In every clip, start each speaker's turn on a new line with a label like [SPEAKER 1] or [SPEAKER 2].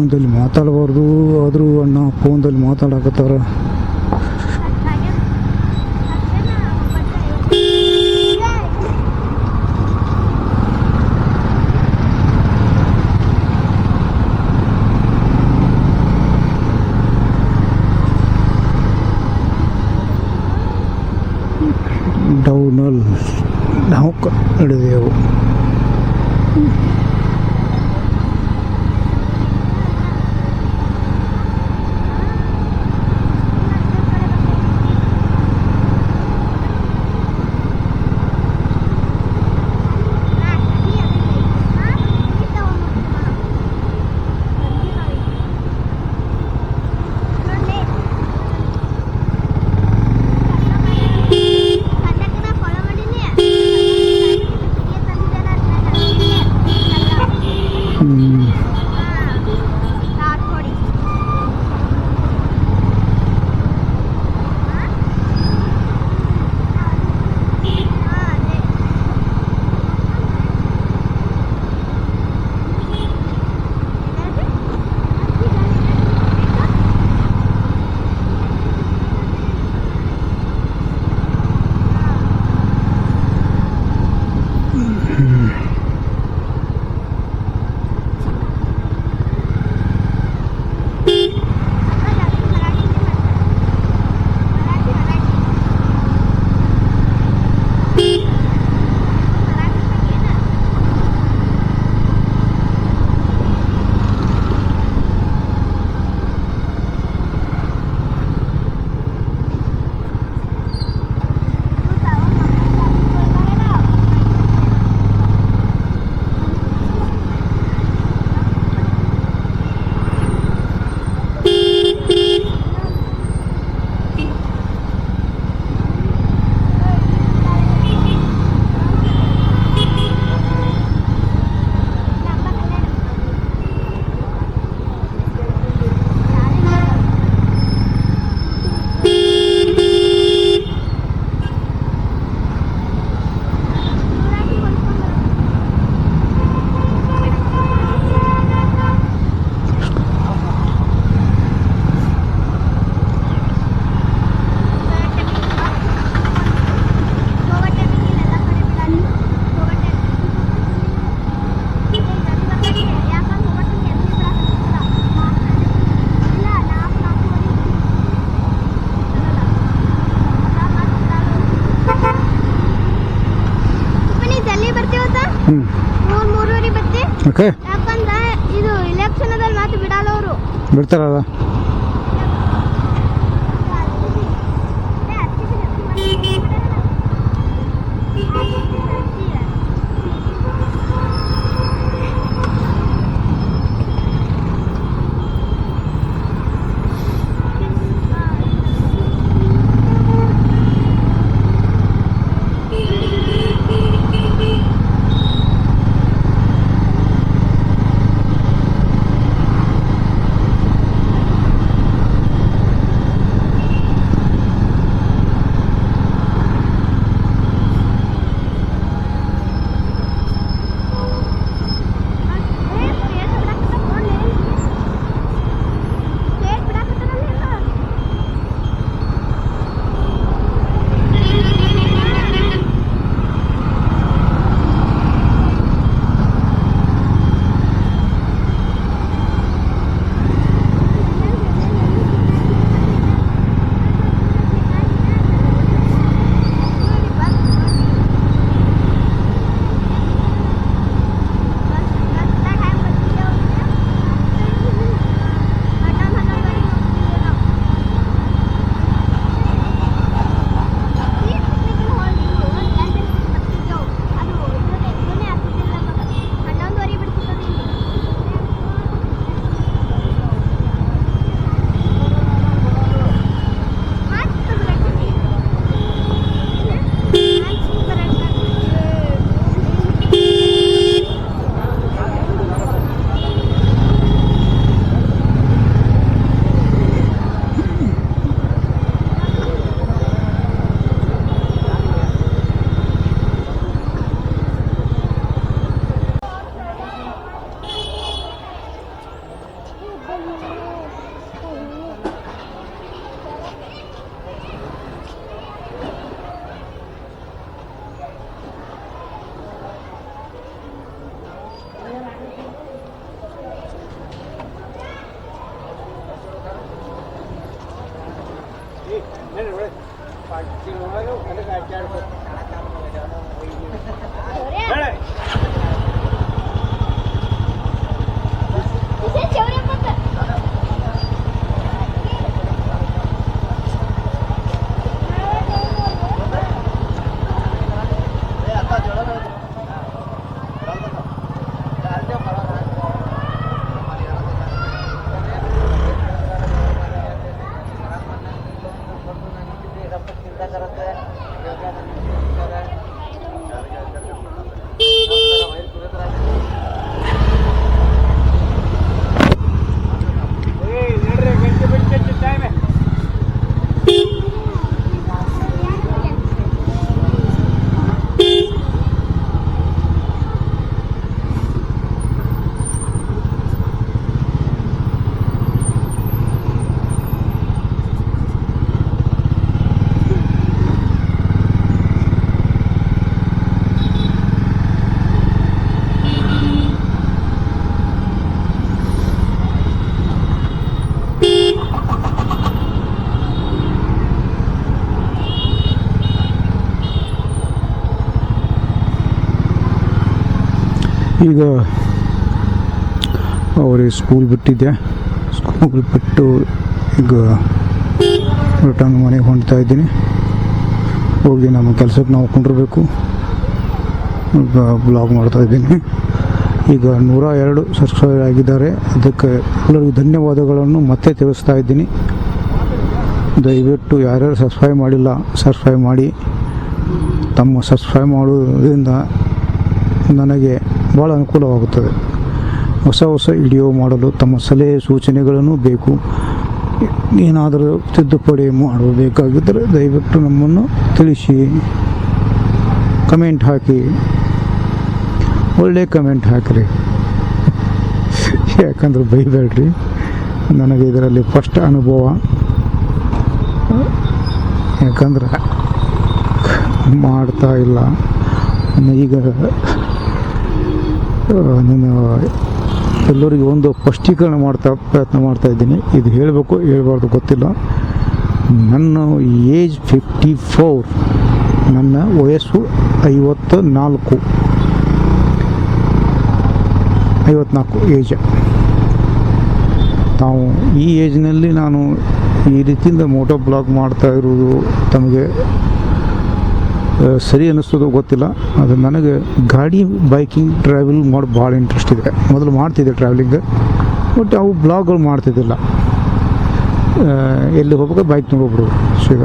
[SPEAKER 1] ಫೋನ್ದಲ್ಲಿ ಮಾತಾಡಬಾರ್ದು ಆದರೂ ಅಣ್ಣ ಫೋನ್ದಲ್ಲಿ ಮಾತಾಡಕತ್ತಾರ. ಡೌನಲ್ಲಿ ನಾವು ನಡೆದೆವು. ಓಕೆ,
[SPEAKER 2] ಯಾಕಂದ್ರೆ ಇದು ಇಲೆಕ್ಷನ್ ಮಾತು ಬಿಡಲ್ಲ ಅವರು.
[SPEAKER 1] ಬಿಡ್ತಾರಲ್ಲ. ಈಗ ಅವ್ರಿಗೆ ಸ್ಕೂಲ್ ಬಿಟ್ಟಿದ್ದೆ. ಸ್ಕೂಲ್ ಬಿಟ್ಟು ಈಗ ರಿಟರ್ನ್ ಮನೆಗೆ ಹೊಂಡ್ತಾ ಇದ್ದೀನಿ. ಹೋಗಿ ನಮ್ಮ ಕೆಲಸಕ್ಕೆ ನಾವು ಕೊಂಡಿರ್ಬೇಕು. ಈಗ ಬ್ಲಾಗ್ ಮಾಡ್ತಾ ಇದ್ದೀನಿ. ಈಗ 102 ಸಬ್ಸ್ಕ್ರೈಬರ್ ಆಗಿದ್ದಾರೆ. ಅದಕ್ಕೆ ಎಲ್ಲರಿಗೂ ಧನ್ಯವಾದಗಳನ್ನು ಮತ್ತೆ ತಿಳಿಸ್ತಾ ಇದ್ದೀನಿ. ದಯವಿಟ್ಟು ಯಾರ್ಯಾರು ಸಬ್ಸ್ಕ್ರೈಬ್ ಮಾಡಿಲ್ಲ ಸಬ್ಸ್ಕ್ರೈಬ್ ಮಾಡಿ. ತಮ್ಮ ಸಬ್ಸ್ಕ್ರೈಬ್ ಮಾಡೋದ್ರಿಂದ ನನಗೆ ಭಾಳ ಅನುಕೂಲವಾಗುತ್ತದೆ. ಹೊಸ ವಿಡಿಯೋ ಮಾಡಲು ತಮ್ಮ ಸಲಹೆ ಸೂಚನೆಗಳನ್ನು ಬೇಕು. ಏನಾದರೂ ತಿದ್ದುಪಡಿ ಮಾಡಬೇಕಾಗಿದ್ದರೆ ದಯವಿಟ್ಟು ನಮ್ಮನ್ನು ತಿಳಿಸಿ. ಕಮೆಂಟ್ ಹಾಕಿ, ಒಳ್ಳೆ ಕಮೆಂಟ್ ಹಾಕಿರಿ. ಯಾಕಂದ್ರೆ ಬೈಬೇಡ್ರಿ. ನನಗೆ ಇದರಲ್ಲಿ ಫಸ್ಟ್ ಅನುಭವ. ಯಾಕಂದ್ರೆ ಮಾಡ್ತಾ ಇಲ್ಲ. ಈಗ ನಾನು ಎಲ್ಲರಿಗೂ ಒಂದು ಸ್ಪಷ್ಟೀಕರಣ ಪ್ರಯತ್ನ ಮಾಡ್ತಾ ಇದ್ದೀನಿ. ಇದು ಹೇಳಬೇಕು ಹೇಳಬಾರ್ದು ಗೊತ್ತಿಲ್ಲ. ನನ್ನ ಏಜ್ 54. ನನ್ನ ವಯಸ್ಸು 54 ಏಜ್. ನಾವು ಈ ಏಜ್ನಲ್ಲಿ ನಾನು ಈ ರೀತಿಯಿಂದ ಮೋಟೋ ಬ್ಲಾಗ್ ಮಾಡ್ತಾ ಇರೋದು ತಮಗೆ ಸರಿ ಅನ್ನಿಸ್ತದೋ ಗೊತ್ತಿಲ್ಲ. ಅದು ನನಗೆ ಗಾಡಿ ಬೈಕಿಂಗ್ ಟ್ರಾವೆಲ್ ಮಾಡಿ ಭಾಳ ಇಂಟ್ರೆಸ್ಟ್ ಇದೆ. ಮೊದಲು ಮಾಡ್ತಿದ್ದೆ ಟ್ರಾವೆಲಿಂಗ್, ಬಟ್ ಅವು ಬ್ಲಾಗ್ಗಳು ಮಾಡ್ತಿದ್ದಿಲ್ಲ. ಎಲ್ಲಿ ಹೋಗ್ಬೇಕು ಬೈಕ್ ತೊಗೊಂಡೋಗ್ಬಿಡೋದು. ಸೊ ಈಗ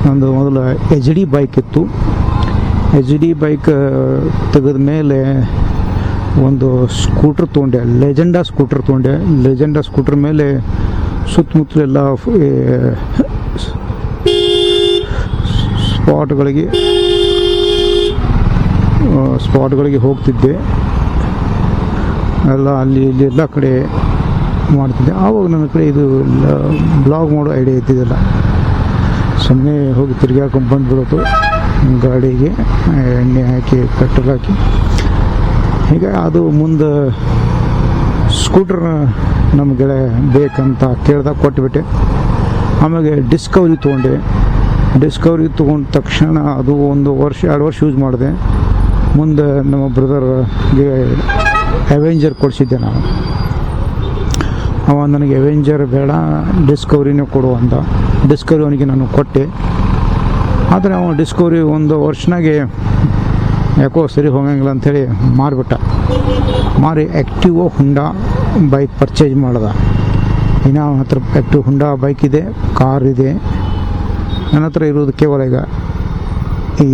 [SPEAKER 1] ನಂದು ಮೊದಲು HD ಬೈಕ್ ಇತ್ತು. HD ಬೈಕ್ ತೆಗೆದ ಮೇಲೆ ಒಂದು ಸ್ಕೂಟ್ರ್ ತೊಗೊಂಡೆ, ಲೆಜೆಂಡಾ ಸ್ಕೂಟ್ರ್ ಮೇಲೆ ಸುತ್ತಮುತ್ತಲೆಲ್ಲ ಸ್ಪಾಟ್ಗಳಿಗೆ ಹೋಗ್ತಿದ್ದೆ. ಎಲ್ಲ ಅಲ್ಲಿ ಇಲ್ಲಿ ಎಲ್ಲ ಕಡೆ ಮಾಡ್ತಿದ್ದೆ. ಆವಾಗ ನನ್ನ ಕಡೆ ಇದು ಬ್ಲಾಗ್ ಮಾಡೋ ಐಡಿಯಾ ಇದ್ದಿದ್ದಿಲ್ಲ. ಸುಮ್ಮನೆ ಹೋಗಿ ತಿರ್ಗಾಕೊಂಡು ಬಂದುಬಿಡೋದು. ಗಾಡಿಗೆ ಎಣ್ಣೆ ಹಾಕಿ ಪೆಟ್ರೋಲ್ ಹಾಕಿ. ಹೀಗೆ ಅದು ಮುಂದೆ ಸ್ಕೂಟ್ರ್ ನಮ್ಮ ಗೆಳೆಯ ಬೇಕಂತ ಕೇಳ್ದಾಗ ಕೊಟ್ಟುಬಿಟ್ಟೆ. ಆಮೇಲೆ ಡಿಸ್ಕವರಿ ತೊಗೊಂಡ ತಕ್ಷಣ ಅದು 1 ವರ್ಷ 2 ವರ್ಷ ಯೂಸ್ ಮಾಡಿದೆ. ಮುಂದೆ ನಮ್ಮ ಬ್ರದರ್ಗೆ ಅವೆಂಜರ್ ಕೊಡಿಸಿದ್ದೆ ನಾನು. ಅವ ನನಗೆ ಅವೆಂಜರ್ ಬೇಡ, ಡಿಸ್ಕವರಿನೇ ಕೊಡು ಅಂದ. ಡಿಸ್ಕವರಿ ಅವನಿಗೆ ನಾನು ಕೊಟ್ಟೆ. ಆದರೆ ಅವ ಡಿಸ್ಕವರಿ 1 ವರ್ಷನಾಗೆ ಯಾಕೋ ಸರಿ ಹೋಗಂಗಿಲ್ಲ ಅಂಥೇಳಿ ಮಾರಿ ಆ್ಯಕ್ಟಿವಾ ಹುಂಡಾ ಬೈಕ್ ಪರ್ಚೇಸ್ ಮಾಡ್ದೆ. ಇನ್ನು ಅವನ ಹತ್ರ ಆ್ಯಕ್ಟಿವ್ ಹುಂಡಾ ಬೈಕ್ ಇದೆ, ಕಾರ್ ಇದೆ. ನನ್ನ ಹತ್ರ ಇರೋದು ಕೇವಲ ಈಗ ಈ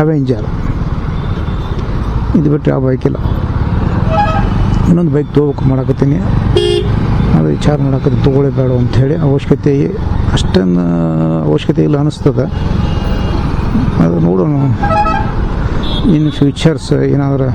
[SPEAKER 1] ಅವೆಂಜರ್. ಇದು ಬಿಟ್ಟರೆ ಆ ಬೈಕಿಲ್ಲ. ಇನ್ನೊಂದು ಬೈಕ್ ಮಾಡಕತ್ತೀನಿ. ಅದು ವಿಚಾರ ಮಾಡಕತ್ತೀನಿ, ತೊಗೊಳ್ಳೇಬೇಡ ಅಂಥೇಳಿ. ಅಷ್ಟೊಂದು ಅವಶ್ಯಕತೆ ಇಲ್ಲ ಅನ್ನಿಸ್ತದೆ. ಅದು ನೋಡೋಣ ಇನ್ ಫ್ಯೂಚರ್ಸ್ ಏನಾದರೂ